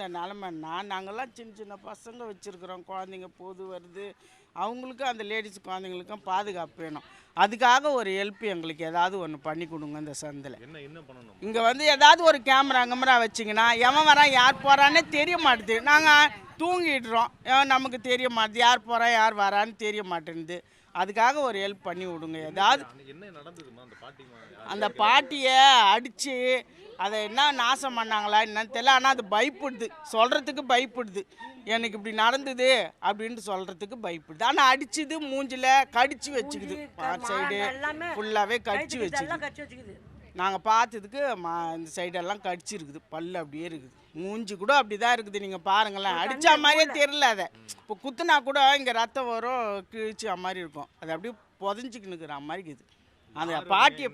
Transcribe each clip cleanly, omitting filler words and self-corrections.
இந்த நிலமைன்னா நாங்கள்லாம் சின்ன சின்ன பசங்க வச்சுருக்குறோம், குழந்தைங்க போது வருது, அவங்களுக்கும் அந்த லேடிஸ் குழந்தைங்களுக்கும் பாதுகாப்பு வேணும். அதுக்காக ஒரு ஹெல்ப் எங்களுக்கு ஏதாவது ஒன்று பண்ணி கொடுங்க இந்த சந்தில். என்ன பண்ணணும்? இங்கே வந்து ஏதாவது ஒரு கேமரா வச்சிங்கன்னா எவன் வரான் யார் போகிறான்னே தெரிய மாட்டுது. நாங்கள் தூங்கிடுறோம், நமக்கு தெரிய மாட்டுது யார் போகிறா யார் வரான்னு தெரிய மாட்டேங்குது. அதுக்காக ஒரு ஹெல்ப் பண்ணி விடுங்க ஏதாவது. என்ன நடந்ததுமா அந்த பாட்டியை அடித்து அதை என்ன நாசம் பண்ணாங்களா என்னன்னு தெரியல. ஆனால் அது பயப்படுது, சொல்கிறதுக்கு பயப்படுது. எனக்கு இப்படி நடந்தது அப்படின்ட்டு சொல்கிறதுக்கு பயப்படுது. ஆனால் அடிச்சுது மூஞ்சில் கடிச்சு வச்சுக்குது, சைடு ஃபுல்லாகவே கடிச்சு வச்சுக்குது. நாங்கள் பார்த்ததுக்கு இந்த சைடெல்லாம் கடிச்சிருக்குது, பல்லு அப்படியே இருக்குது, மூஞ்சி கூட அப்படி தான் இருக்குது. நீங்கள் பாருங்களேன், அடித்தா மாதிரியே தெரியல. அதை இப்போ குத்துனா கூட இங்கே ரத்தம் வரும், கிழிச்ச மாதிரி இருக்கும், அது அப்படியே புதஞ்சிக்கினுக்குற மாதிரி இருக்குது. அந்த பாட்டி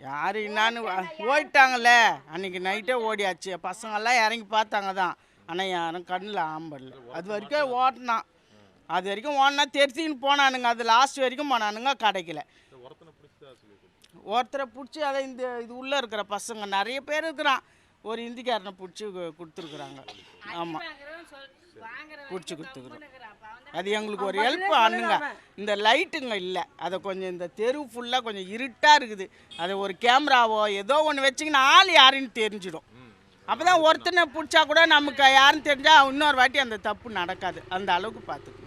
யார் என்னான்னு ஓடிட்டாங்களே, அன்றைக்கி நைட்டே ஓடியாச்சு. பசங்கள்லாம் இறங்கி பார்த்தாங்க தான், ஆனால் யாரும் கண்ணில் ஆம்படல. அது வரைக்கும் ஓட்டினான், அது வரைக்கும் ஓடினா தெரிச்சின்னு போனானுங்க. அது லாஸ்ட் வரைக்கும் போனானுங்க, கிடைக்கல. ஒருத்தரை பிடிச்சி அதை இது உள்ளே இருக்கிற பசங்க நிறைய பேர் இருக்கிறான், ஒரு இந்திக்காரனை பிடிச்சி கொடுத்துருக்குறாங்க. ஆமாம், பிடிச்சி கொடுத்துக்குறோம். அது எங்களுக்கு ஒரு ஹெல்ப் பண்ணுங்க. இந்த லைட்டுங்க இல்லை, அதை கொஞ்சம் இந்த தெரு ஃபுல்லாக கொஞ்சம் இருட்டாக இருக்குது, அதை ஒரு கேமராவோ ஏதோ ஒன்று வச்சிங்கன்னா ஆள் யாருன்னு தெரிஞ்சிடும். அப்போ தான் ஒருத்தனை பிடிச்சா கூட நமக்கு யாருன்னு தெரிஞ்சால் இன்னொரு வாட்டி அந்த தப்பு நடக்காது. அந்த அளவுக்கு பார்த்துக்கணும்.